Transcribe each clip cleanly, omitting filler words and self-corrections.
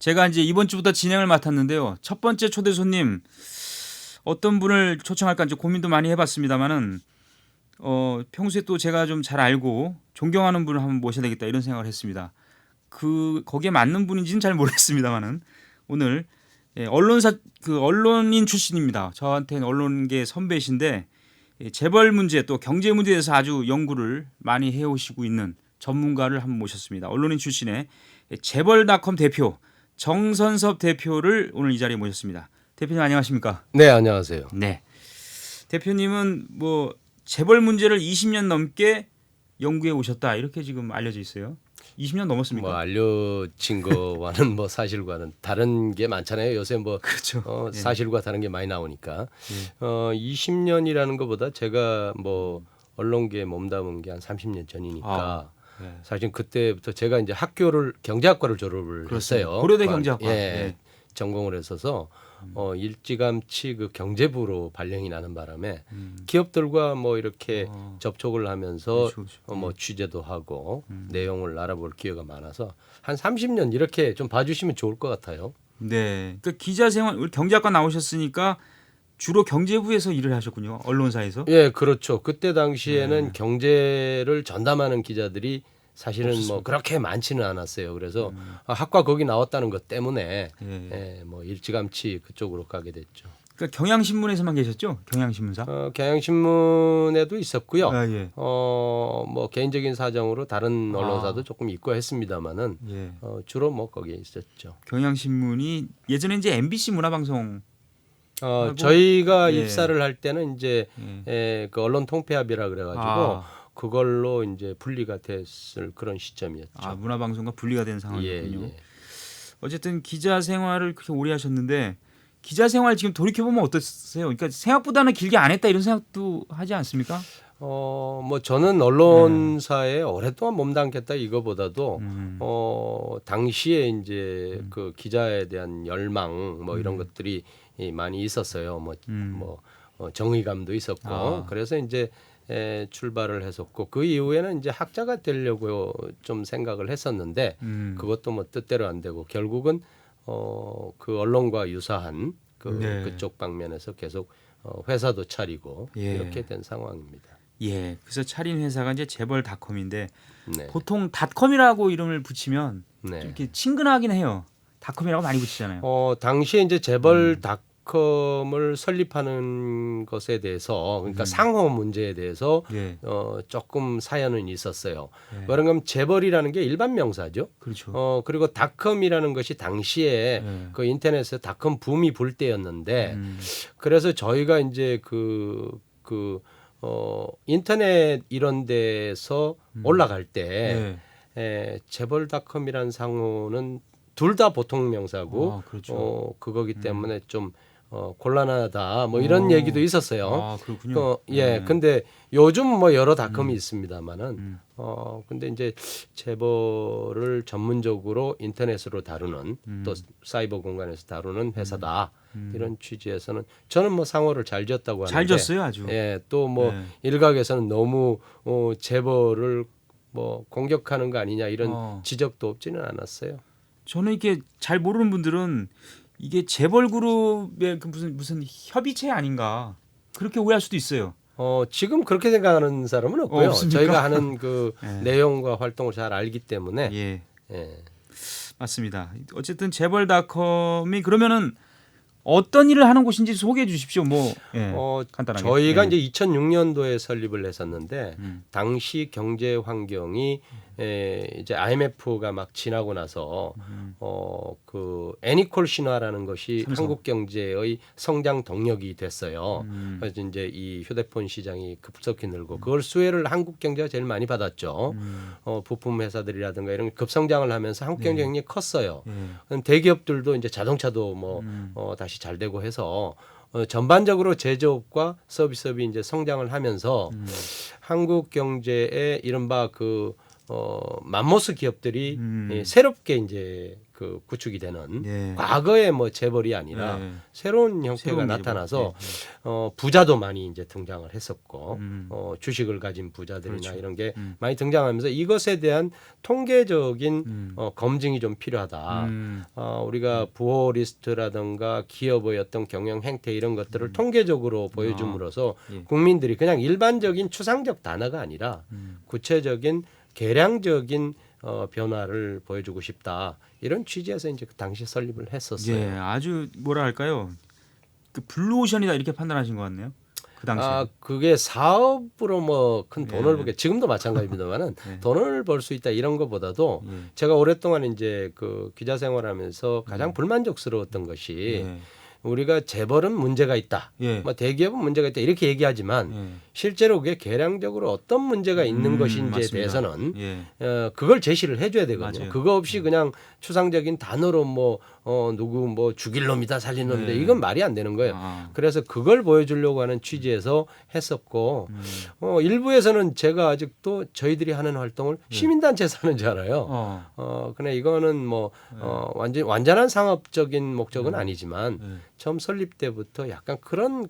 제가 이제 이번 주부터 진행을 맡았는데요. 첫 번째 초대 손님 어떤 분을 초청할까 이제 고민도 많이 해봤습니다만은 평소에 또 제가 좀 잘 알고 존경하는 분을 한번 모셔야 되겠다 이런 생각을 했습니다. 거기에 맞는 분인지는 잘 모르겠습니다만은 오늘 언론인 출신입니다. 저한테는 언론계 선배이신데 재벌 문제 또 경제 문제에 대해서 아주 연구를 많이 해오시고 있는 전문가를 한번 모셨습니다. 언론인 출신의 재벌닷컴 대표 정선섭 대표를 오늘 이 자리에 모셨습니다. 대표님 안녕하십니까? 네, 안녕하세요. 네. 대표님은 뭐 재벌 문제를 20년 넘게 연구해 오셨다 이렇게 지금 알려져 있어요. 20년 넘었습니까? 뭐 알려진 거와는 뭐 사실과는 다른 게 많잖아요. 요새 뭐 그렇죠. 사실과 다른 게 많이 나오니까 20년이라는 것보다 제가 뭐 언론계에 몸담은 게 한 30년 전이니까 네. 사실 그때부터 제가 이제 학교를 경제학과를 졸업을 그렇습니다. 했어요. 고려대 경제학과. 예, 네. 전공을 했어서 일찌감치 그 경제부로 발령이 나는 바람에 기업들과 뭐 이렇게 접촉을 하면서 그렇죠. 뭐 취재도 하고 내용을 알아볼 기회가 많아서 한 30년 이렇게 좀 봐주시면 좋을 것 같아요. 네. 그러니까 기자 생활 우리 경제학과 나오셨으니까 주로 경제부에서 일을 하셨군요. 언론사에서. 예, 그렇죠. 그때 당시에는 경제를 전담하는 기자들이 사실은 없었습니다. 뭐 그렇게 많지는 않았어요. 그래서 학과 거기 나왔다는 것 때문에 뭐 일찌감치 그쪽으로 가게 됐죠. 그러니까 경향신문에서만 계셨죠? 경향신문사. 경향신문에도 있었고요. 아, 예. 뭐 개인적인 사정으로 다른 언론사도 조금 있고 했습니다만은 예. 주로 뭐 거기에 있었죠. 경향신문이 예전에 이제 MBC 문화방송. 저희가 예. 입사를 할 때는 이제 그 언론 통폐합이라 그래가지고 그걸로 이제 분리가 됐을 그런 시점이었죠. 문화방송과 분리가 된 상황이었군요. 예. 어쨌든 기자 생활을 그렇게 오래 하셨는데 기자 생활 지금 돌이켜 보면 어떠세요? 그러니까 생각보다는 길게 안 했다 이런 생각도 하지 않습니까? 뭐 저는 언론사에 오랫동안 몸담겠다 이거보다도 당시에 이제 그 기자에 대한 열망 뭐 이런 것들이 많이 있었어요. 뭐 정의감도 있었고 그래서 이제 출발을 했었고 그 이후에는 이제 학자가 되려고 좀 생각을 했었는데 그것도 뭐 뜻대로 안 되고 결국은 그 언론과 유사한 그쪽 방면에서 계속 회사도 차리고 이렇게 된 상황입니다. 예, 그래서 차린 회사가 이제 재벌닷컴인데 네. 보통 닷컴이라고 이름을 붙이면 네. 좀 이렇게 친근하긴 해요. 닷컴이라고 많이 붙이잖아요. 당시에 이제 재벌닷컴을 설립하는 것에 대해서 그러니까 상호 문제에 대해서 조금 사연은 있었어요. 그러면 재벌이라는 게 일반 명사죠. 그렇죠. 그리고 닷컴이라는 것이 당시에 그 인터넷에서 닷컴 붐이 불 때였는데 그래서 저희가 이제 인터넷 이런 데서 올라갈 때 재벌닷컴이라는 상호는 둘 다 보통 명사고 그렇죠. 그거기 때문에 좀 곤란하다 뭐 이런 얘기도 있었어요. 그렇군요. 근데 요즘 뭐 여러 닷컴이 있습니다만은 근데 이제 재벌을 전문적으로 인터넷으로 다루는 또 사이버 공간에서 다루는 회사다. 이런 취지에서는 저는 뭐 상호를 잘 지었다고 하는데 잘 졌어요, 아주. 또 뭐 일각에서는 너무 재벌을 뭐 공격하는 거 아니냐 이런 지적도 없지는 않았어요. 저는 이게 잘 모르는 분들은 이게 재벌 그룹의 그 무슨 협의체 아닌가 그렇게 오해할 수도 있어요. 지금 그렇게 생각하는 사람은 없고요. 없습니까? 저희가 하는 그 내용과 활동을 잘 알기 때문에 맞습니다. 어쨌든 재벌닷컴이 그러면은 어떤 일을 하는 곳인지 소개해 주십시오. 간단하게. 저희가 이제 2006년도에 설립을 했었는데 당시 경제 환경이 이제 IMF가 막 지나고 나서 그 애니콜 신화라는 것이 한국 경제의 성장 동력이 됐어요. 그래서 이제 이 휴대폰 시장이 급속히 늘고 그걸 수혜를 한국 경제가 제일 많이 받았죠. 부품 회사들이라든가 이런 게 급성장을 하면서 한국 경제 굉장히 컸어요. 대기업들도 이제 자동차도 뭐 다시 잘 되고 해서 전반적으로 제조업과 서비스업이 이제 성장을 하면서 한국 경제의 이른바 맘모스 기업들이 새롭게 이제 그 구축이 되는 예. 과거의 뭐 재벌이 아니라 예. 새로운 형태가 새로운 나타나서 재벌. 부자도 많이 이제 등장을 했었고 음. 주식을 가진 부자들이나 그렇죠. 이런 게 많이 등장하면서 이것에 대한 통계적인 검증이 좀 필요하다. 우리가 부호 리스트라든가 기업의 어떤 경영 행태 이런 것들을 통계적으로 보여줌으로써 예. 국민들이 그냥 일반적인 추상적 단어가 아니라 구체적인 계량적인 변화를 보여주고 싶다. 이런 취지에서 이제 그 당시 설립을 했었어요. 예, 아주 뭐라 할까요? 그 블루오션이다 이렇게 판단하신 것 같네요. 그 당시에. 그게 사업으로 뭐 큰 돈을 예. 벌게 지금도 마찬가지입니다만은 예. 돈을 벌 수 있다 이런 것보다도 예. 제가 오랫동안 이제 그 기자 생활하면서 가장 불만족스러웠던 것이 예. 우리가 재벌은 문제가 있다. 예. 뭐 대기업은 문제가 있다. 이렇게 얘기하지만 예. 실제로 그게 계량적으로 어떤 문제가 있는 것인지에 맞습니다. 대해서는 예. 그걸 제시를 해줘야 되거든요. 맞아요. 그거 없이 그냥 추상적인 단어로 뭐 누구 뭐 죽일 놈이다 살린 놈이다 네. 이건 말이 안 되는 거예요. 아. 그래서 그걸 보여주려고 하는 취지에서 했었고 일부에서는 제가 아직도 저희들이 하는 활동을 시민단체에서 하는 줄 알아요. 그냥 이거는 뭐 완전한 상업적인 목적은 아니지만 처음 설립 때부터 약간 그런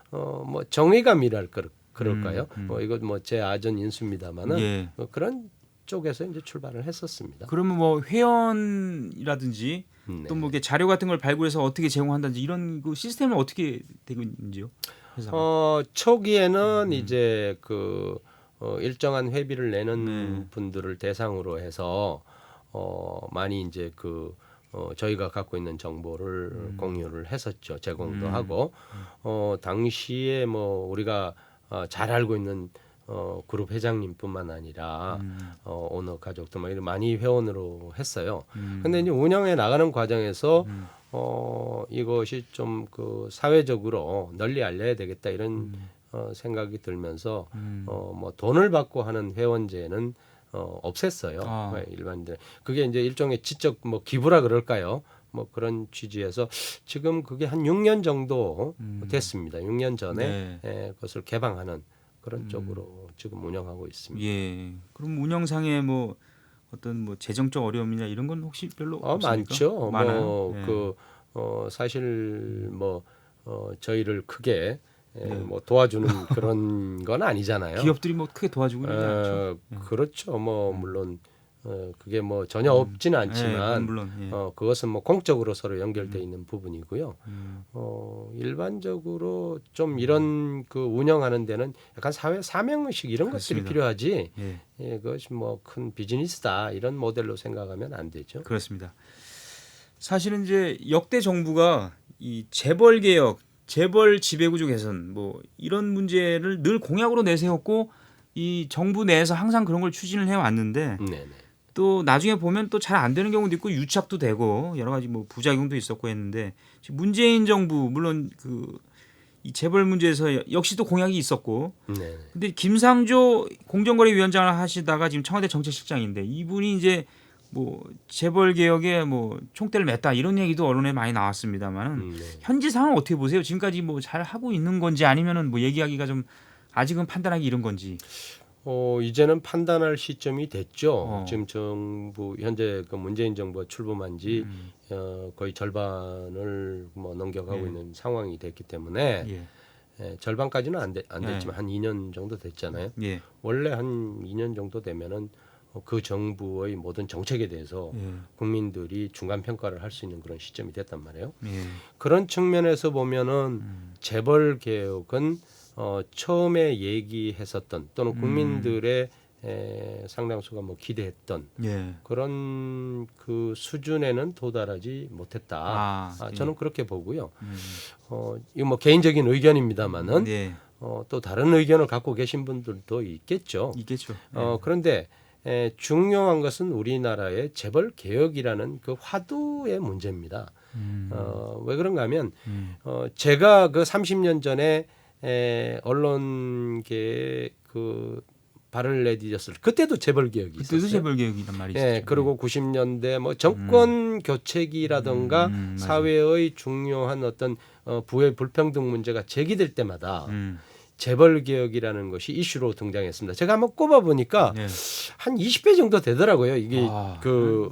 뭐 정의감이랄 그럴까요? 이거 뭐 제 아전 인수입니다만은 예. 그런 쪽에서 이제 출발을 했었습니다. 그러면 뭐 회원이라든지 네. 또 뭐 이게 자료 같은 걸 발굴해서 어떻게 제공한다든지 이런 그 시스템은 어떻게 되고 있는지요? 회사가? 초기에는 이제 그 일정한 회비를 내는 네. 분들을 대상으로 해서 많이 이제 저희가 갖고 있는 정보를 공유를 했었죠. 제공도 하고 당시에 뭐 우리가 잘 알고 있는 그룹 회장님뿐만 아니라 오너 가족도 막 이런 많이 회원으로 했어요. 근데 이제 운영해 나가는 과정에서 이것이 좀 그 사회적으로 널리 알려야 되겠다 이런 생각이 들면서 뭐 돈을 받고 하는 회원제는 없앴어요. 일반인들. 그게 이제 일종의 지적 뭐 기부라 그럴까요? 뭐 그런 취지에서 지금 그게 한 6년 정도 됐습니다. 6년 전에 그것을 개방하는 그런 쪽으로 지금 운영하고 있습니다. 예. 그럼 운영상에 뭐 어떤 뭐 재정적 어려움이나 이런 건 혹시 별로 없습니까? 많죠. 많아요. 사실 뭐 저희를 크게 뭐 도와주는 그런 건 아니잖아요. 기업들이 뭐 크게 도와주고 있지 않죠. 그렇죠. 뭐 물론 그게 뭐 전혀 없지는 않지만 물론 그것은 뭐 공적으로 서로 연결돼 있는 부분이고요. 일반적으로 좀 이런 그 운영하는 데는 약간 사회 사명의식 이런 그렇습니다. 것들이 필요하지. 예. 그것이 뭐 큰 비즈니스다 이런 모델로 생각하면 안 되죠. 그렇습니다. 사실은 이제 역대 정부가 이 재벌 개혁, 재벌 지배구조 개선 뭐 이런 문제를 늘 공약으로 내세웠고 이 정부 내에서 항상 그런 걸 추진을 해왔는데 네네. 또 나중에 보면 또 잘 안 되는 경우도 있고 유착도 되고 여러 가지 뭐 부작용도 있었고 했는데 문재인 정부 물론 이 재벌 문제에서 역시 또 공약이 있었고 네. 근데 김상조 공정거래위원장을 하시다가 지금 청와대 정책실장인데 이분이 이제 뭐 재벌 개혁에 뭐 총대를 맸다 이런 얘기도 언론에 많이 나왔습니다만은 네. 현지 상황 어떻게 보세요? 지금까지 뭐 잘 하고 있는 건지 아니면은 뭐 얘기하기가 좀 아직은 판단하기 이른 건지. 이제는 판단할 시점이 됐죠. 지금 정부 현재 그 문재인 정부가 출범한 지 거의 절반을 뭐 넘겨가고 있는 상황이 됐기 때문에 절반까지는 안 됐지만 한 2년 정도 됐잖아요. 원래 한 2년 정도 되면은 그 정부의 모든 정책에 대해서 국민들이 중간 평가를 할 수 있는 그런 시점이 됐단 말이에요. 그런 측면에서 보면은 재벌 개혁은 처음에 얘기했었던 또는 국민들의 상당수가 뭐 기대했던 그런 그 수준에는 도달하지 못했다. 저는 그렇게 보고요. 이거 뭐 개인적인 의견입니다만은 또 다른 의견을 갖고 계신 분들도 있겠죠. 그런데 중요한 것은 우리나라의 재벌 개혁이라는 그 화두의 문제입니다. 왜 그런가 하면 제가 그 30년 전에 언론계에 그 발을 내디뎠을 그때도 재벌 개혁이 있었어요. 그때도 재벌 개혁이란 말이죠. 그리고 90년대 뭐 정권 교체기라든가 사회의 중요한 어떤 부의 불평등 문제가 제기될 때마다 재벌 개혁이라는 것이 이슈로 등장했습니다. 제가 한번 꼽아 보니까 한 20배 정도 되더라고요. 이게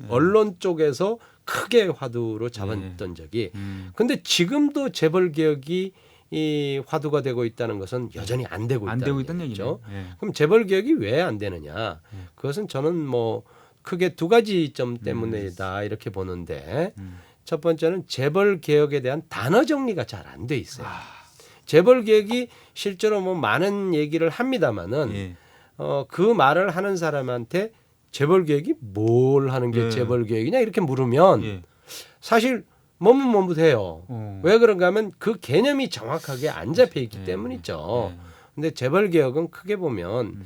언론 쪽에서 크게 화두로 잡았던 적이. 근데 지금도 재벌 개혁이 이 화두가 되고 있다는 것은 여전히 안 되고 있다는 얘기죠. 그럼 재벌 개혁이 왜 안 되느냐? 그것은 저는 뭐 크게 두 가지 점 때문이다 이렇게 보는데 첫 번째는 재벌 개혁에 대한 단어 정리가 잘 안 돼 있어요. 재벌 개혁이 실제로 뭐 많은 얘기를 합니다만은 그 말을 하는 사람한테 재벌 개혁이 뭘 하는 게 재벌 개혁이냐 이렇게 물으면 사실 머뭇머뭇해요. 왜 그런가 하면 그 개념이 정확하게 안 잡혀 있기 때문이죠. 근데 재벌 개혁은 크게 보면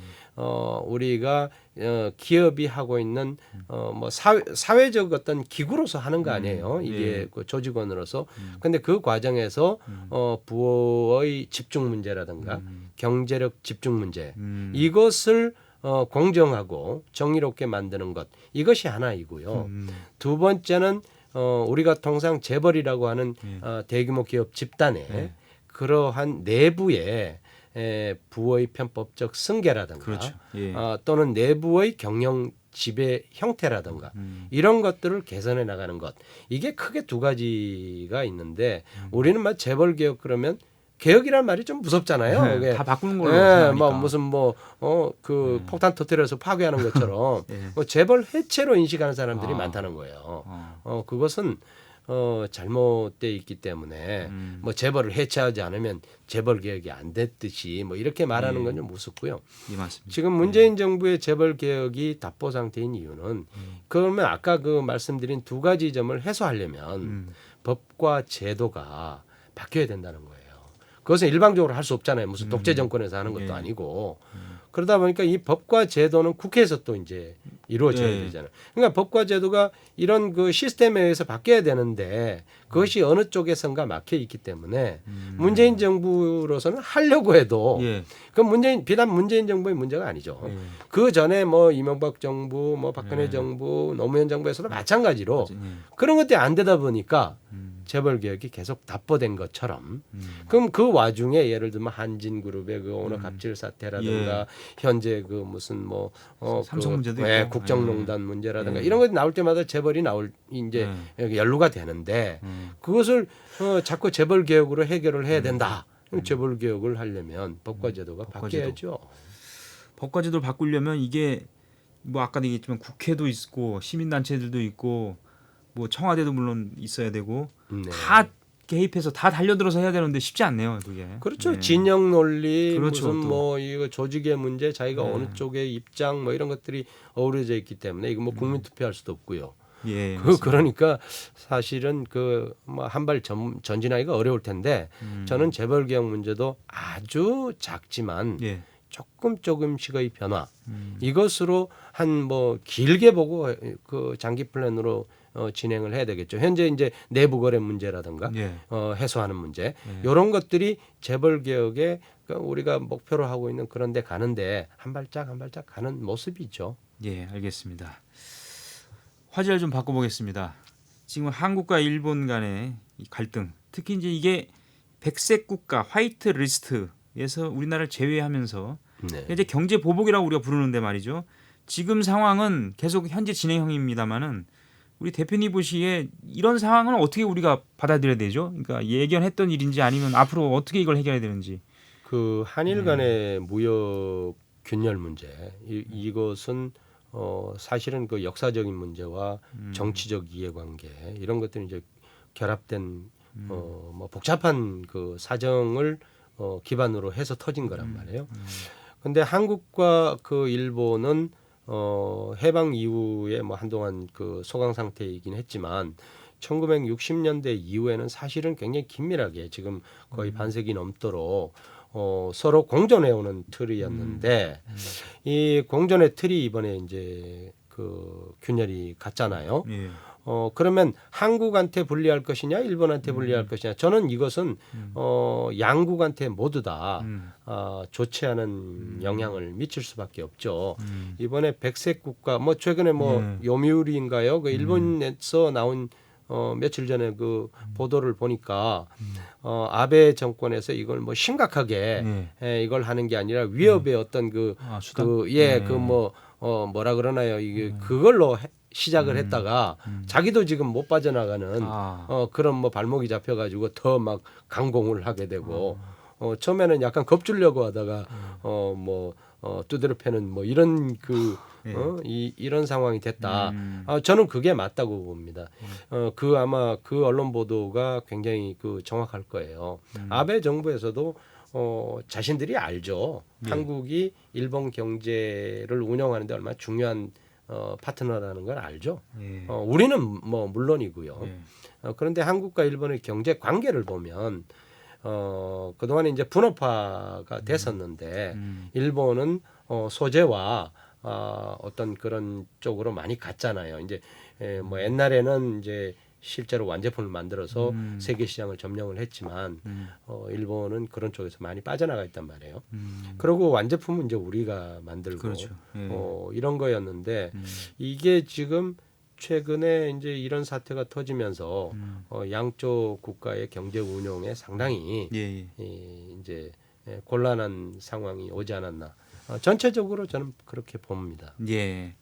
우리가 기업이 하고 있는 뭐 사회적 어떤 기구로서 하는 거 아니에요. 이게 그 조직원으로서. 근데 그 과정에서 부의 집중 문제라든가 경제력 집중 문제 이것을 공정하고 정의롭게 만드는 것 이것이 하나이고요. 두 번째는 우리가 통상 재벌이라고 하는 대규모 기업 집단에 그러한 내부에 부의 편법적 승계라든가 그렇죠. 또는 내부의 경영 지배 형태라든가 이런 것들을 개선해 나가는 것 이게 크게 두 가지가 있는데 우리는 막 재벌 개혁 그러면 개혁이란 말이 좀 무섭잖아요. 네, 다 바꾸는 걸로 생각하니까. 뭐 무슨 그 폭탄 터뜨려서 파괴하는 것처럼 뭐 재벌 해체로 인식하는 사람들이 많다는 거예요. 그것은 잘못돼 있기 때문에 뭐 재벌을 해체하지 않으면 재벌 개혁이 안 됐듯이 뭐 이렇게 말하는 건 좀 우습고요. 지금 문재인 정부의 재벌 개혁이 답보 상태인 이유는 그러면 아까 그 말씀드린 두 가지 점을 해소하려면 법과 제도가 바뀌어야 된다는 거예요. 그것은 일방적으로 할 수 없잖아요. 무슨 독재 정권에서 하는 것도 아니고. 그러다 보니까 이 법과 제도는 국회에서 또 이제 이루어져야 되잖아요. 그러니까 법과 제도가 이런 그 시스템에 의해서 바뀌어야 되는데 그것이 어느 쪽에선가 막혀 있기 때문에 문재인 정부로서는 하려고 해도 그건 비단 문재인 정부의 문제가 아니죠. 그 전에 뭐 이명박 정부, 뭐 박근혜 정부, 노무현 정부에서도 마찬가지로 그런 것들이 안 되다 보니까 재벌 개혁이 계속 답보된 것처럼 그럼 그 와중에 예를 들면 한진그룹의 그 오너 갑질 사태라든가 현재 그 무슨 뭐 삼성 문제도 있고, 있고 국정농단 문제라든가 이런 것이 나올 때마다 재벌이 이제 연루가 되는데 그것을 자꾸 재벌 개혁으로 해결을 해야 된다. 재벌 개혁을 하려면 법과 제도가 바뀌어야죠. 법과 제도를 바꾸려면 이게 뭐 아까도 얘기했지만 국회도 있고 시민단체들도 있고 뭐 청와대도 물론 있어야 되고 다 개입해서 다 달려들어서 해야 되는데 쉽지 않네요, 그게. 그렇죠. 진영 논리, 그렇죠, 무슨 뭐 이거 조직의 문제, 자기가 어느 쪽의 입장 뭐 이런 것들이 어우러져 있기 때문에 이거 뭐 국민 투표할 수도 없고요. 그러니까 사실은 그 뭐 한 발 전진하기가 어려울 텐데 저는 재벌 개혁 문제도 아주 작지만 조금씩의 변화 이것으로 한 뭐 길게 보고 그 장기 플랜으로 진행을 해야 되겠죠. 현재 이제 내부 거래 문제라든가 해소하는 문제 이런 것들이 재벌 개혁에 우리가 목표로 하고 있는 그런 데 가는데 한 발짝 가는 모습이죠. 알겠습니다. 화제를 좀 바꿔보겠습니다. 지금 한국과 일본 간의 이 갈등, 특히 이제 이게 백색 국가 화이트 리스트에서 우리나라를 제외하면서 이제 경제 보복이라고 우리가 부르는데 말이죠. 지금 상황은 계속 현재 진행형입니다만은 우리 대표님 보시기에 이런 상황은 어떻게 우리가 받아들여야 되죠? 그러니까 예견했던 일인지 아니면 앞으로 어떻게 이걸 해결해야 되는지. 그 한일 간의 무역 균열 문제 이것은 사실은 그 역사적인 문제와 정치적 이해관계 이런 것들이 이제 결합된 뭐 복잡한 그 사정을 기반으로 해서 터진 거란 말이에요. 근데 한국과 그 일본은 해방 이후에 뭐 한동안 그 소강 상태이긴 했지만 1960년대 이후에는 사실은 굉장히 긴밀하게 지금 거의 반세기 넘도록 서로 공존해오는 틀이었는데 이 공존의 틀이 이번에 이제 그 균열이 갔잖아요. 그러면 한국한테 불리할 것이냐, 일본한테 불리할 것이냐. 저는 이것은 양국한테 모두 다 좋지 않은 영향을 미칠 수밖에 없죠. 이번에 백색 국가, 뭐 최근에 뭐 요미우리인가요? 그 일본에서 나온 며칠 전에 그 보도를 보니까 아베 정권에서 이걸 뭐 심각하게 이걸 하는 게 아니라 위협의 어떤 뭐라 그러나요? 이게 그걸로 시작을 했다가 자기도 지금 못 빠져나가는 아. 그런 뭐 발목이 잡혀가지고 더 막 강공을 하게 되고 처음에는 약간 겁주려고 하다가 두드려 패는 뭐 이런 예. 이런 상황이 됐다. 저는 그게 맞다고 봅니다. 그 아마 그 언론 보도가 굉장히 그 정확할 거예요. 아베 정부에서도 자신들이 알죠. 예. 한국이 일본 경제를 운영하는데 얼마나 중요한 파트너라는 걸 알죠. 예. 우리는 뭐 물론이고요. 예. 그런데 한국과 일본의 경제 관계를 보면 그동안에 이제 분업화가 됐었는데 일본은 소재와 어떤 그런 쪽으로 많이 갔잖아요. 이제 뭐 옛날에는 이제 실제로 완제품을 만들어서 세계 시장을 점령을 했지만 일본은 그런 쪽에서 많이 빠져나가 있단 말이에요. 그리고 완제품은 이제 우리가 만들고 그렇죠. 예. 이런 거였는데 이게 지금 최근에 이제 이런 사태가 터지면서 양쪽 국가의 경제 운용에 상당히 예. 이제 곤란한 상황이 오지 않았나. 전체적으로 저는 그렇게 봅니다. 예.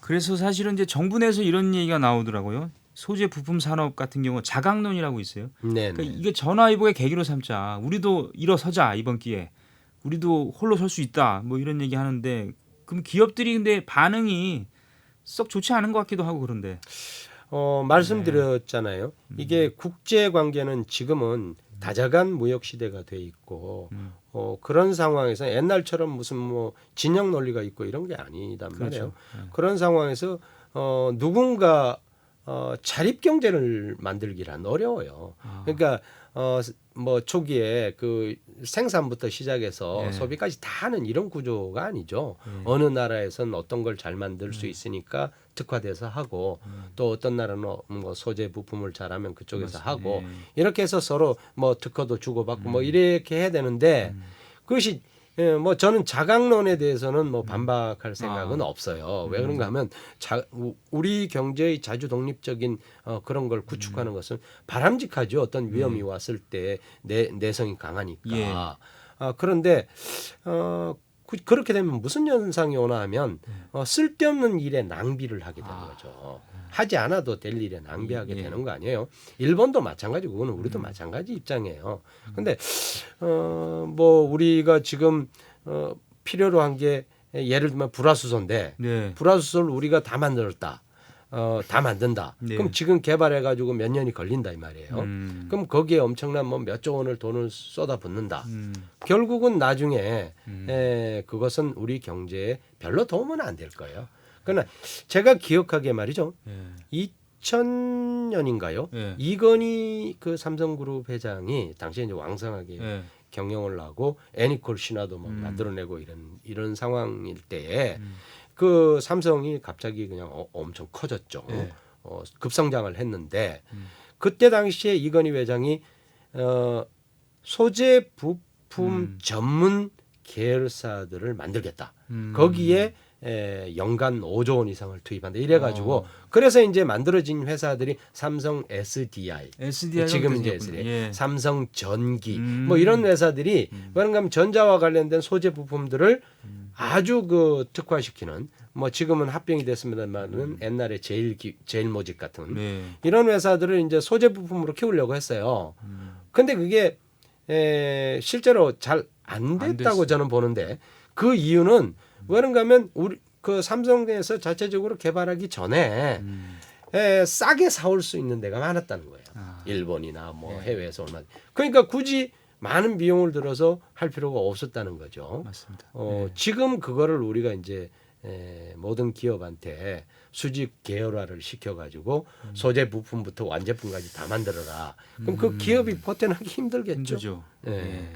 그래서 사실은 이제 정부 내에서 이런 얘기가 나오더라고요. 소재 부품 산업 같은 경우 자강론이라고 있어요. 네. 그러니까 이게 전화위복의 계기로 삼자. 우리도 일어서자 이번 기회에. 우리도 홀로 설 수 있다. 뭐 이런 얘기 하는데 그럼 기업들이 근데 반응이 썩 좋지 않은 것 같기도 하고 그런데. 말씀드렸잖아요. 이게 국제 관계는 지금은 다자간 무역 시대가 돼 있고 그런 상황에서 옛날처럼 무슨 뭐 진영 논리가 있고 이런 게 아니단 말이에요. 그렇죠. 그런 상황에서 누군가 자립 경제를 만들기란 어려워요. 그러니까 뭐 초기에 그 생산부터 시작해서 예. 소비까지 다 하는 이런 구조가 아니죠. 예. 어느 나라에선 어떤 걸 잘 만들 수 있으니까 특화돼서 하고 또 어떤 나라는 뭐 소재 부품을 잘하면 그쪽에서 맞습니다. 하고 예. 이렇게 해서 서로 뭐 특허도 주고받고 뭐 이렇게 해야 되는데 그것이 뭐 저는 자강론에 대해서는 뭐 반박할 생각은 없어요. 왜 그런가 하면 우리 경제의 자주 독립적인 그런 걸 구축하는 것은 바람직하죠. 어떤 위험이 왔을 때 내성이 강하니까. 예. 그런데 그렇게 되면 무슨 현상이 오나 하면 쓸데없는 일에 낭비를 하게 되는 거죠. 하지 않아도 될 일에 낭비하게 예. 되는 거 아니에요. 일본도 마찬가지고 그거는 우리도 마찬가지 입장이에요. 근데 뭐 우리가 지금 필요로 한 게 예를 들면 불화수소인데 네. 불화수소를 우리가 다 만들었다. 다 만든다. 네. 그럼 지금 개발해 가지고 몇 년이 걸린다 이 말이에요. 그럼 거기에 엄청난 뭐 몇 조 원을 돈을 쏟아붓는다. 결국은 나중에 그것은 우리 경제에 별로 도움은 안 될 거예요. 그러나 제가 기억하기에 말이죠. 예. 2000년인가요? 예. 이건희 그 삼성그룹 회장이 당시에 이제 왕성하게 예. 경영을 하고 애니콜 신화도 막 만들어내고 이런 상황일 때에 그 삼성이 갑자기 그냥 엄청 커졌죠. 예. 급성장을 했는데 그때 당시에 이건희 회장이 소재 부품 전문 계열사들을 만들겠다. 거기에 연간 5조 원 이상을 투입한다. 이래가지고 그래서 이제 만들어진 회사들이 삼성 SDI, SDI 지금 이제 SDI, 예. 삼성 전기 뭐 이런 회사들이 그런가 하면 전자와 관련된 소재 부품들을 아주 그 특화시키는 뭐 지금은 합병이 됐습니다만은 옛날에 제일모직 같은 네. 이런 회사들을 이제 소재 부품으로 키우려고 했어요. 근데 그게 실제로 잘 안 됐다고 됐어요. 저는 보는데 그 이유는 왜 그런가 하면 우리 그 삼성에서 자체적으로 개발하기 전에 싸게 사올 수 있는 데가 많았다는 거예요. 일본이나 뭐 해외에서 얼마. 그러니까 굳이 많은 비용을 들어서 할 필요가 없었다는 거죠. 맞습니다. 지금 그거를 우리가 이제 모든 기업한테 수직 계열화를 시켜가지고 소재 부품부터 완제품까지 다 만들어라. 그럼 그 기업이 버텨나기 힘들겠죠. 힘들죠. 예. 예.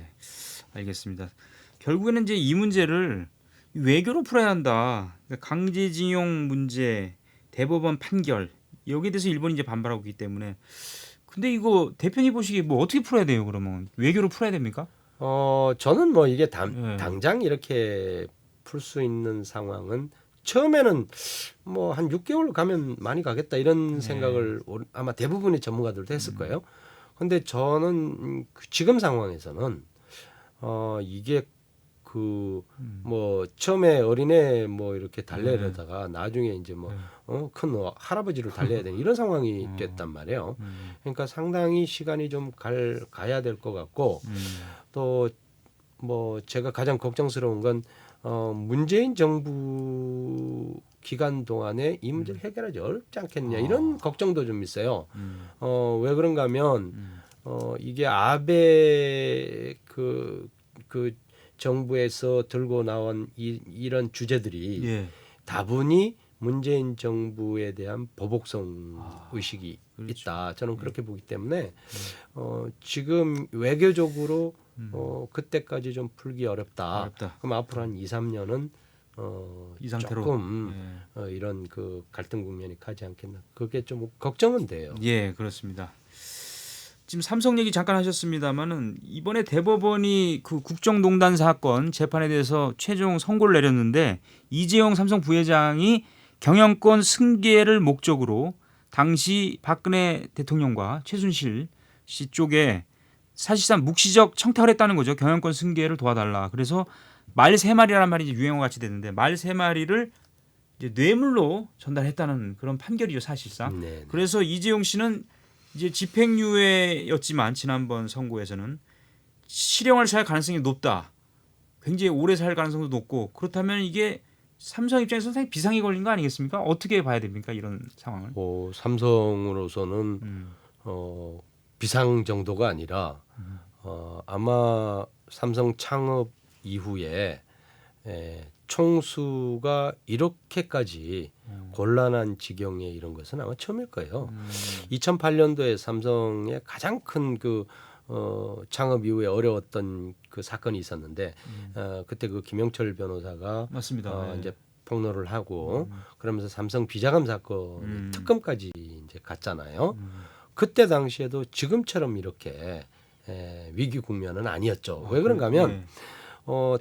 알겠습니다. 결국에는 이제 이 문제를 외교로 풀어야 한다. 그러니까 강제징용 문제, 대법원 판결 여기에 대해서 일본이 이제 반발하고 있기 때문에. 근데 이거 대표님 보시기에 뭐 어떻게 풀어야 돼요? 그러면 외교로 풀어야 됩니까? 저는 뭐 이게 당장 이렇게 풀 수 있는 상황은 처음에는 뭐 한 6개월 가면 많이 가겠다 이런 생각을 아마 대부분의 전문가들도 했을 거예요. 근데 저는 지금 상황에서는 이게 그 뭐 처음에 어린애 뭐 이렇게 달래려다가 나중에 이제 뭐 큰 할아버지를 달래야 되는 이런 상황이 됐단 말이에요. 그러니까 상당히 시간이 좀 가야 될 것 같고 또 뭐 제가 가장 걱정스러운 건 문재인 정부 기간 동안에 이 문제를 해결하지 어렵지 않겠냐 이런 걱정도 좀 있어요. 왜 그런가 하면 이게 아베 그 정부에서 들고 나온 이런 주제들이 예. 다분히 문재인 정부에 대한 보복성 의식이 그렇죠. 있다. 저는 그렇게 보기 때문에 지금 외교적으로 그때까지 좀 풀기 어렵다. 그럼 앞으로 한 2, 3년은 이 상태로 조금 이런 그 갈등 국면이 가지 않겠나. 그게 좀 걱정은 돼요. 예, 그렇습니다. 지금 삼성 얘기 잠깐 하셨습니다만은 이번에 대법원이 그 국정농단 사건 재판에 대해서 최종 선고를 내렸는데 이재용 삼성 부회장이 경영권 승계를 목적으로 당시 박근혜 대통령과 최순실 씨 쪽에 사실상 묵시적 청탁을 했다는 거죠. 경영권 승계를 도와달라. 그래서 말 3마리라는 말이 이제 유행어 같이 됐는데 말 3마리를 이제 뇌물로 전달했다는 그런 판결이죠, 사실상. 네. 그래서 이재용 씨는 이제 집행유예였지만 지난번 선고에서는 실형을 살 가능성이 높다. 굉장히 오래 살 가능성도 높고 그렇다면 이게 삼성 입장에서 상당히 비상이 걸린 거 아니겠습니까? 어떻게 봐야 됩니까? 이런 상황을. 삼성으로서는 비상 정도가 아니라 아마 삼성 창업 이후에 총수가 이렇게까지 곤란한 지경에 이런 것은 아마 처음일 거예요. 2008년도에 삼성의 가장 큰 그 창업 이후에 어려웠던 그 사건이 있었는데 그때 그 김영철 변호사가 맞습니다. 이제 폭로를 하고 그러면서 삼성 비자금 사건 특검까지 이제 갔잖아요. 그때 당시에도 지금처럼 이렇게 위기 국면은 아니었죠. 왜 그런가 하면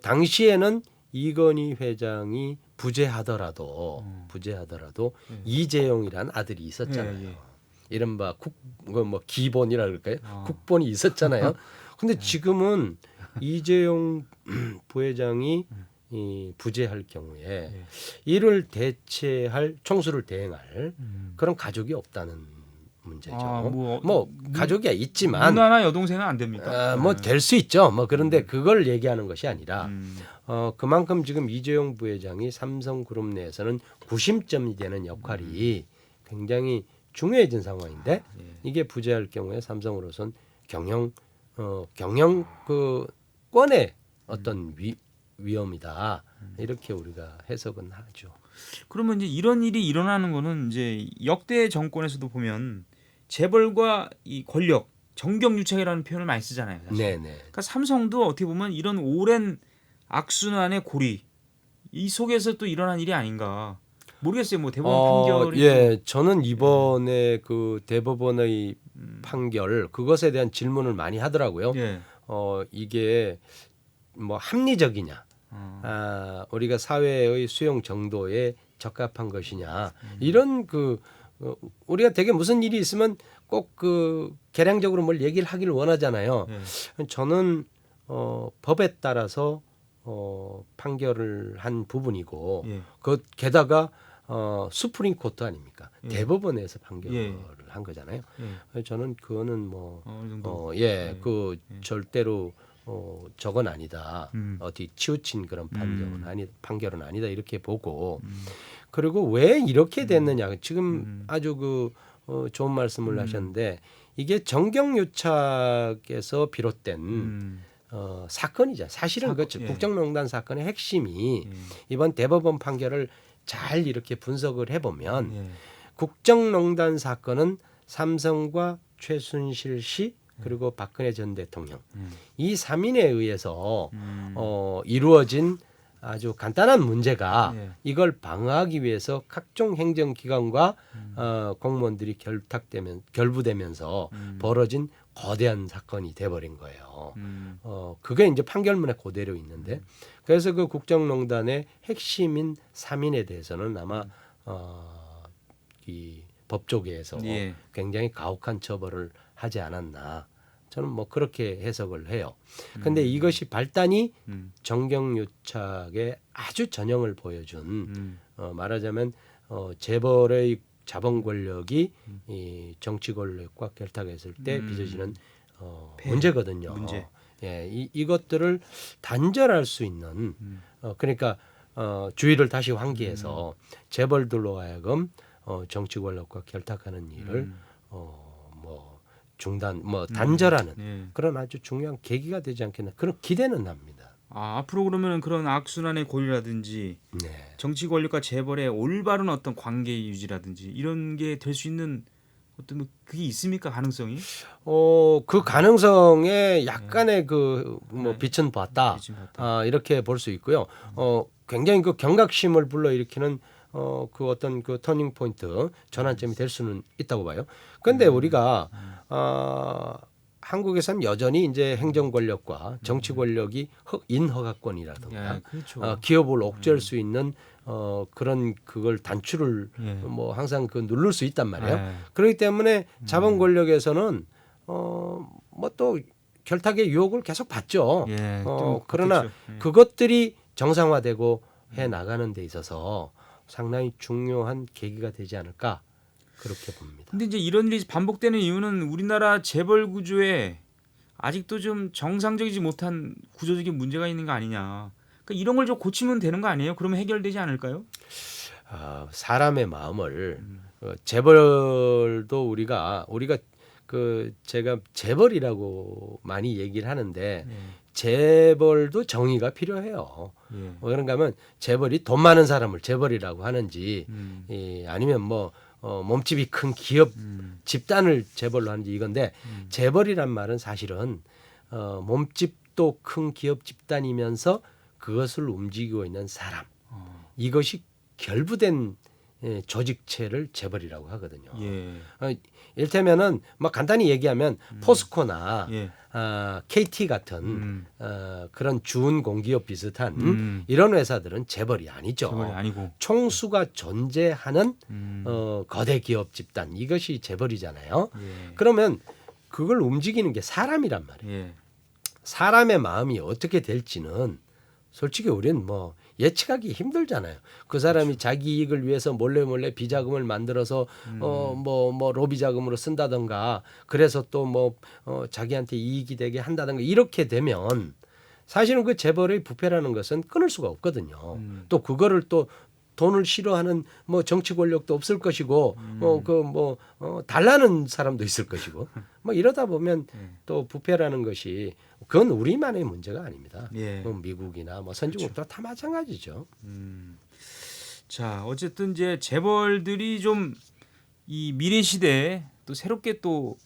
당시에는 이건희 회장이 부재하더라도 이재용이라는 아들이 있었잖아요. 이른바 뭐 기본이라 그럴까요? 국본이 있었잖아요. 근데 지금은 이재용 부회장이 부재할 경우에 이를 대체할 총수를 대행할 그런 가족이 없다는 문제죠. 뭐 가족이 있지만 누나나 여동생은 안 됩니까? 뭐 될 수 있죠. 뭐 그런데 그걸 얘기하는 것이 아니라 그만큼 지금 이재용 부회장이 삼성그룹 내에서는 구심점이 되는 역할이 굉장히 중요해진 상황인데 이게 부재할 경우에 삼성으로선 경영 그 권의 어떤 위험이다 이렇게 우리가 해석은 하죠. 그러면 이제 이런 일이 일어나는 거는 이제 역대 정권에서도 보면 재벌과 이 권력 정경유착이라는 표현을 많이 쓰잖아요. 사실. 네네. 그러니까 삼성도 어떻게 보면 이런 오랜 악순환의 고리 이 속에서 또 일어난 일이 아닌가 모르겠어요. 뭐 대법원 판결이 예, 저는 이번에 그 대법원의 판결 그것에 대한 질문을 많이 하더라고요. 예. 이게 뭐 합리적이냐, 우리가 사회의 수용 정도에 적합한 것이냐 이런 그 우리가 되게 무슨 일이 있으면 꼭 그 계량적으로 뭘 얘기를 하기를 원하잖아요. 저는 법에 따라서 판결을 한 부분이고 그 게다가 수프림 코트 아닙니까? 대법원에서 판결을 한 거잖아요. 저는 그거는 뭐 그 절대로 저건 아니다. 어디 치우친 그런 판결은 아니다 이렇게 보고 그리고 왜 이렇게 됐느냐 지금 아주 그 좋은 말씀을 하셨는데 이게 정경유착에서 비롯된 사건이죠. 사실은 그렇죠. 국정농단 사건의 핵심이 이번 대법원 판결을 잘 이렇게 분석을 해보면 국정농단 사건은 삼성과 최순실 씨 그리고 박근혜 전 대통령 이 3인에 의해서 이루어진 아주 간단한 문제가 이걸 방어하기 위해서 각종 행정기관과 공무원들이 결부되면서 벌어진 거대한 사건이 돼버린 거예요. 그게 이제 판결문에 그대로 있는데 그래서 그 국정농단의 핵심인 3인에 대해서는 아마 이 법조계에서 굉장히 가혹한 처벌을 하지 않았나 저는 뭐 그렇게 해석을 해요. 근데 이것이 발단이 정경유착의 아주 전형을 보여준 말하자면 재벌의 자본 권력이 이 정치 권력과 결탁했을 때 빚어지는 문제거든요. 문제. 예, 이것들을 단절할 수 있는 그러니까 주의를 다시 환기해서 재벌들로 하여금 정치 권력과 결탁하는 일을 뭐 중단 뭐 단절하는 예. 그런 아주 중요한 계기가 되지 않겠나 그런 기대는 납니다. 앞으로 그러면 그런 악순환의 고리라든지 네. 정치 권력과 재벌의 올바른 어떤 관계 유지라든지 이런 게 될 수 있는 어떤 뭐 그게 있습니까 가능성이? 그 가능성에 약간의 그 뭐 빛은 봤다. 빛은 봤다. 이렇게 볼 수 있고요. 굉장히 그 경각심을 불러일으키는 그 어떤 그 터닝 포인트 전환점이 될 수는 있다고 봐요. 그런데 우리가 한국에서는 여전히 이제 행정 권력과 정치 권력이 인허가권이라든가 예, 그렇죠. 기업을 옥죄할 수 있는 그런 그걸 단추를 예. 뭐 항상 그 누를 수 있단 말이에요. 예. 그렇기 때문에 자본 권력에서는 뭐 또 결탁의 유혹을 계속 받죠. 예, 또 그러나 그렇죠. 예. 그것들이 정상화되고 해 나가는 데 있어서 상당히 중요한 계기가 되지 않을까 그렇게 봅니다. 근데 이제 이런 일이 반복되는 이유는 우리나라 재벌 구조에 아직도 좀 정상적이지 못한 구조적인 문제가 있는 거 아니냐. 그러니까 이런 걸 좀 고치면 되는 거 아니에요? 그러면 해결되지 않을까요? 사람의 마음을 재벌도 우리가 그 제가 재벌이라고 많이 얘기를 하는데 재벌도 정의가 필요해요. 예. 그런가 하면 재벌이 돈 많은 사람을 재벌이라고 하는지 아니면 뭐 몸집이 큰 기업 집단을 재벌로 하는지 이건데 재벌이란 말은 사실은 몸집도 큰 기업 집단이면서 그것을 움직이고 있는 사람 이것이 결부된 조직체를 재벌이라고 하거든요. 예. 이를테면은 뭐 간단히 얘기하면 포스코나 예. KT 같은 그런 주은 공기업 비슷한 이런 회사들은 재벌이 아니죠. 재벌이 아니고. 총수가 존재하는 거대 기업 집단 이것이 재벌이잖아요. 예. 그러면 그걸 움직이는 게 사람이란 말이에요. 예. 사람의 마음이 어떻게 될지는 솔직히 우리는 뭐 예측하기 힘들잖아요. 그 사람이 그렇죠. 자기 이익을 위해서 몰래 비자금을 만들어서 뭐 로비 자금으로 쓴다던가 그래서 또 뭐 자기한테 이익이 되게 한다던가 이렇게 되면 사실은 그 재벌의 부패라는 것은 끊을 수가 없거든요. 또 그거를 또 돈을 싫어하는 뭐 정치 권력도 없을 것이고 달라는 사람도 있을 것이고 뭐 이러다 보면 또 부패라는 것이 그건 우리만의 문제가 아닙니다. 예. 뭐 미국이나 뭐 선진국도 다 마찬가지죠. 자, 어쨌든 이제 재벌들이 좀 이 미래 시대에 또 새롭게 또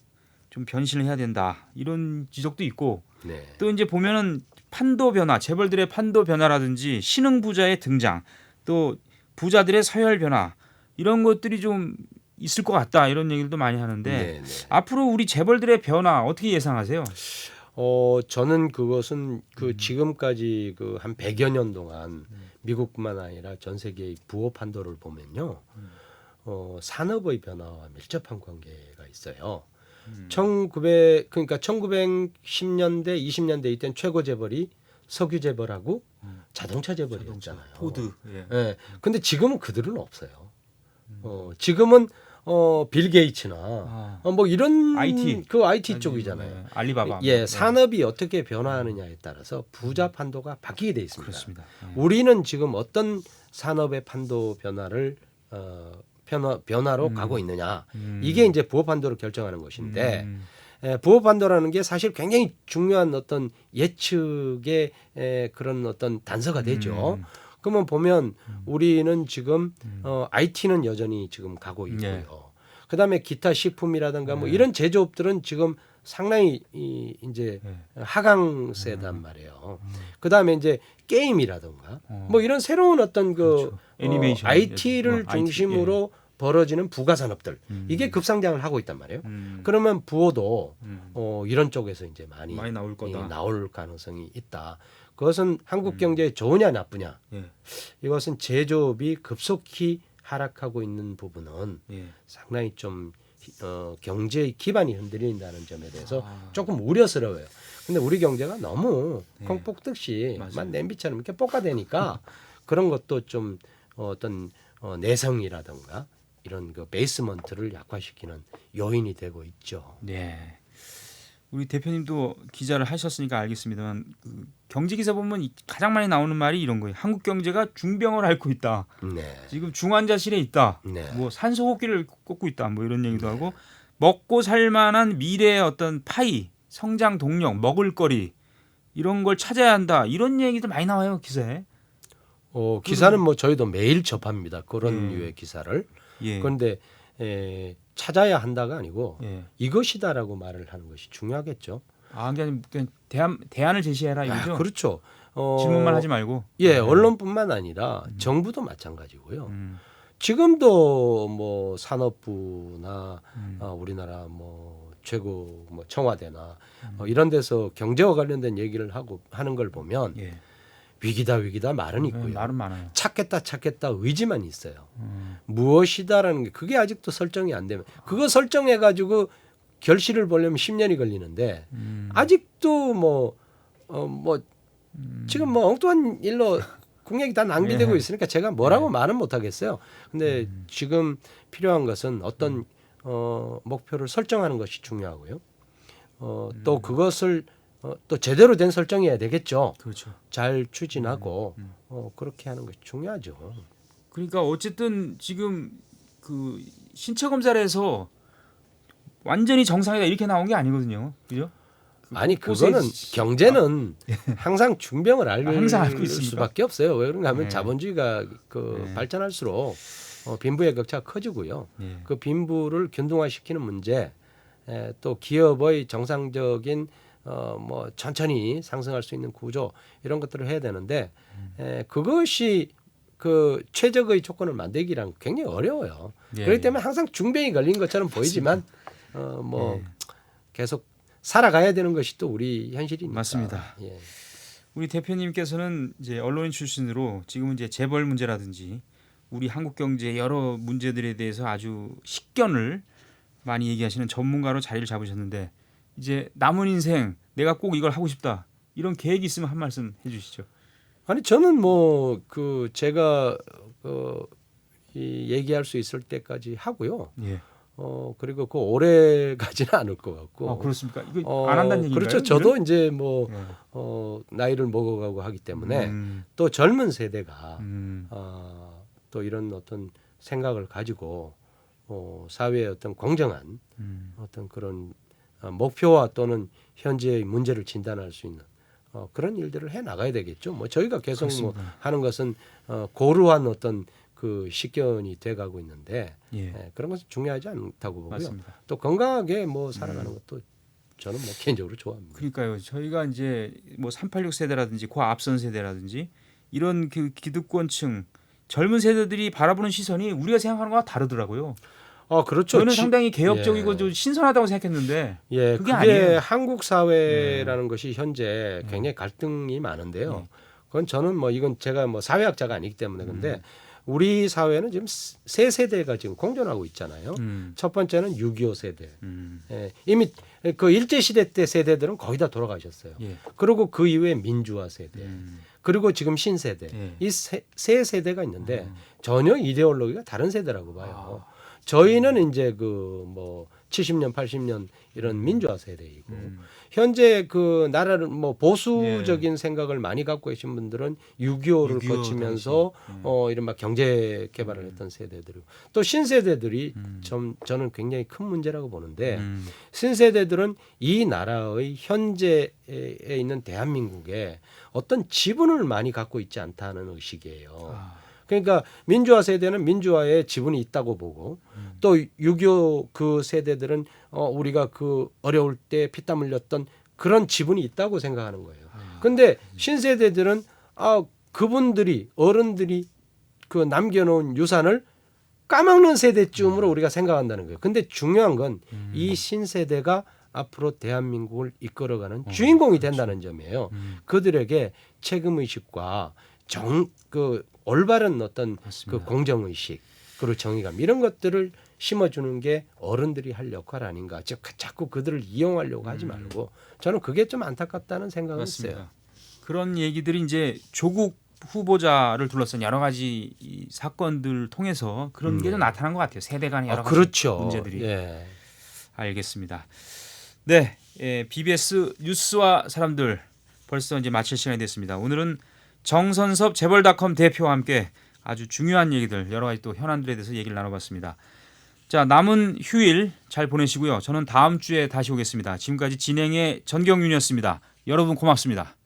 좀 변신을 해야 된다. 이런 지적도 있고 네. 또 이제 보면은 판도 변화, 재벌들의 판도 변화라든지 신흥 부자의 등장, 또 부자들의 서열 변화 이런 것들이 좀 있을 것 같다. 이런 얘기들도 많이 하는데 네. 앞으로 우리 재벌들의 변화 어떻게 예상하세요? 저는 그것은 그 지금까지 그 한 100여 년 동안 미국뿐만 아니라 전 세계의 부호 판도를 보면요. 산업의 변화와 밀접한 관계가 있어요. 그러니까 1910년대, 20년대 이때는 최고 재벌이 석유 재벌하고 자동차 재벌이었잖아요. 포드. 예. 예. 근데 지금은 그들은 없어요. 지금은 빌 게이츠나 뭐 이런 IT. 그 IT 쪽이잖아요. 네. 알리바바. 예, 산업이 어떻게 변화하느냐에 따라서 부자 판도가 바뀌게 돼 있습니다. 그렇습니다. 예. 우리는 지금 어떤 산업의 판도 변화를 변화로 가고 있느냐 이게 이제 부호 판도를 결정하는 것인데 부호 판도라는 게 사실 굉장히 중요한 어떤 예측의 그런 어떤 단서가 되죠. 그러면 보면 우리는 지금 IT는 여전히 지금 가고 있고요. 네. 그다음에 기타 식품이라든가 뭐 이런 제조업들은 지금 상당히 이제 하강세단 말이에요. 그다음에 이제 게임이라든가 뭐 이런 새로운 어떤 그렇죠. 애니메이션, IT를 IT, 중심으로 벌어지는 부가 산업들 이게 급상장을 하고 있단 말이에요. 그러면 부호도 이런 쪽에서 이제 많이 나올 거다. 나올 가능성이 있다. 그것은 한국 경제에 좋으냐 나쁘냐. 예. 이것은 제조업이 급속히 하락하고 있는 부분은 예. 상당히 좀 경제의 기반이 흔들린다는 점에 대해서 조금 우려스러워요. 근데 우리 경제가 너무 콩 볶듯이만 냄비처럼 이렇게 볶아대니까 그런 것도 좀 어떤 내성이라든가 이런 그 베이스먼트를 약화시키는 요인이 되고 있죠. 네. 우리 대표님도 기자를 하셨으니까 알겠습니다만 그 경제 기사 보면 가장 많이 나오는 말이 이런 거예요. 한국 경제가 중병을 앓고 있다. 네. 지금 중환자실에 있다. 네. 뭐 산소호흡기를 꽂고 있다. 뭐 이런 얘기도 하고 먹고 살 만한 미래의 어떤 파이, 성장 동력, 먹을거리 이런 걸 찾아야 한다. 이런 얘기도 많이 나와요 기사에. 기사는 뭐 저희도 매일 접합니다. 그런 예. 류의 기사를. 예. 그런데 찾아야 한다가 아니고 예. 이것이다라고 말을 하는 것이 중요하겠죠. 그냥 대안을 제시해라 이거죠. 그렇죠. 질문만 하지 말고. 예, 언론뿐만 아니라 정부도 마찬가지고요. 음. 지금도 뭐 산업부나 우리나라 뭐 최고 뭐 청와대나 이런 데서 경제와 관련된 얘기를 하는 걸 보면 예. 위기다 말은 있고요. 말은 많아요. 찾겠다 의지만 있어요. 무엇이다라는 게 그게 아직도 설정이 안 되면 그거 설정해 가지고 결실을 보려면 10년이 걸리는데 아직도 지금 뭐 엉뚱한 일로 국력이 다 낭비되고 있으니까 제가 뭐라고 말은 못 하겠어요. 근데 지금 필요한 것은 어떤 목표를 설정하는 것이 중요하고요. 또 그것을 또 제대로 된 설정이어야 되겠죠. 그렇죠. 잘 추진하고 그렇게 하는 것이 중요하죠. 그러니까 어쨌든 지금 그 신체 검사를 해서 완전히 정상이다 이렇게 나온 게 아니거든요. 그죠? 아니 그거는 경제는 항상 중병을 항상 앓고 앓을 있습니까? 수밖에 없어요. 왜 그런가 하면 네. 자본주의가 발전할수록 빈부의 격차가 커지고요. 그 빈부를 균등화시키는 문제, 또 기업의 정상적인 뭐 천천히 상승할 수 있는 구조 이런 것들을 해야 되는데 그것이 그 최적의 조건을 만들기란 굉장히 어려워요. 그렇기 때문에 항상 중병이 걸린 것처럼 보이지만 계속 살아가야 되는 것이 또 우리 현실이니까. 맞습니다. 예. 우리 대표님께서는 이제 언론인 출신으로 지금은 이제 재벌 문제라든지 우리 한국 경제의 여러 문제들에 대해서 아주 식견을 많이 얘기하시는 전문가로 자리를 잡으셨는데 이제 남은 인생 내가 꼭 이걸 하고 싶다 이런 계획이 있으면 한 말씀 해주시죠. 아니 저는 뭐 그 제가 이 얘기할 수 있을 때까지 하고요. 예. 그리고 그 오래 가지는 않을 것 같고. 그렇습니까? 이거 안 한다는 얘기인가요? 그렇죠. 저도 이거는? 이제 뭐 나이를 먹어가고 하기 때문에 음. 또 젊은 세대가 음. 또 이런 어떤 생각을 가지고 사회의 어떤 공정한 어떤 그런 목표와 또는 현재의 문제를 진단할 수 있는 그런 일들을 해 나가야 되겠죠. 뭐 저희가 계속 뭐 하는 것은 고루한 어떤 그 식견이 돼가고 있는데 그런 것은 중요하지 않다고 보고요. 맞습니다. 또 건강하게 뭐 살아가는 것도 저는 뭐 개인적으로 좋아합니다. 그러니까요. 저희가 이제 뭐 386 세대라든지 그 앞선 세대라든지 이런 그 기득권층 젊은 세대들이 바라보는 시선이 우리가 생각하는 거와 다르더라고요. 그렇죠. 저는 상당히 개혁적이고 좀 신선하다고 생각했는데 그게 아니에요. 한국 사회라는 것이 현재 굉장히 갈등이 많은데요. 그건 저는 뭐 이건 제가 뭐 사회학자가 아니기 때문에 근데 우리 사회는 지금 세 세대가 지금 공존하고 있잖아요. 첫 번째는 6.25 세대. 이미 그 일제 시대 때 세대들은 거의 다 돌아가셨어요. 그리고 그 이후에 민주화 세대. 그리고 지금 신세대. 이 세 세대가 있는데 전혀 이데올로기가 다른 세대라고 봐요. 저희는 이제 그 뭐 70년, 80년 이런 민주화 세대이고 현재 그 나라를 뭐 보수적인 생각을 많이 갖고 계신 분들은 6.25를 거치면서 이런 막 경제 개발을 했던 세대들이고 또 신세대들이 저는 굉장히 큰 문제라고 보는데 신세대들은 이 나라의 현재에 있는 대한민국에 어떤 지분을 많이 갖고 있지 않다는 의식이에요. 그러니까 민주화 세대는 민주화에 지분이 있다고 보고 또 6.25 그 세대들은 우리가 그 어려울 때 피땀 흘렸던 그런 지분이 있다고 생각하는 거예요. 근데 신세대들은 그분들이 어른들이 그 남겨놓은 유산을 까먹는 세대쯤으로 우리가 생각한다는 거예요. 근데 중요한 건 이 신세대가 앞으로 대한민국을 이끌어가는 주인공이 된다는 점이에요. 그들에게 책임의식과 그 올바른 어떤 그 공정의식 그리고 정의감 이런 것들을 심어주는 게 어른들이 할 역할 아닌가. 자꾸 그들을 이용하려고 하지 말고 저는 그게 좀 안타깝다는 생각은 맞습니다. 있어요. 그런 얘기들이 이제 조국 후보자를 둘러싼 여러 가지 이 사건들 통해서 그런 게 좀 나타난 것 같아요. 세대 간의 여러 가지 그렇죠. 문제들이. 예. 알겠습니다. 네, BBS 뉴스와 사람들 벌써 이제 마칠 시간이 됐습니다. 오늘은 정선섭 재벌닷컴 대표와 함께 아주 중요한 얘기들 여러 가지 또 현안들에 대해서 얘기를 나눠봤습니다. 자, 남은 휴일 잘 보내시고요. 저는 다음 주에 다시 오겠습니다. 지금까지 진행의 전경윤이었습니다. 여러분 고맙습니다.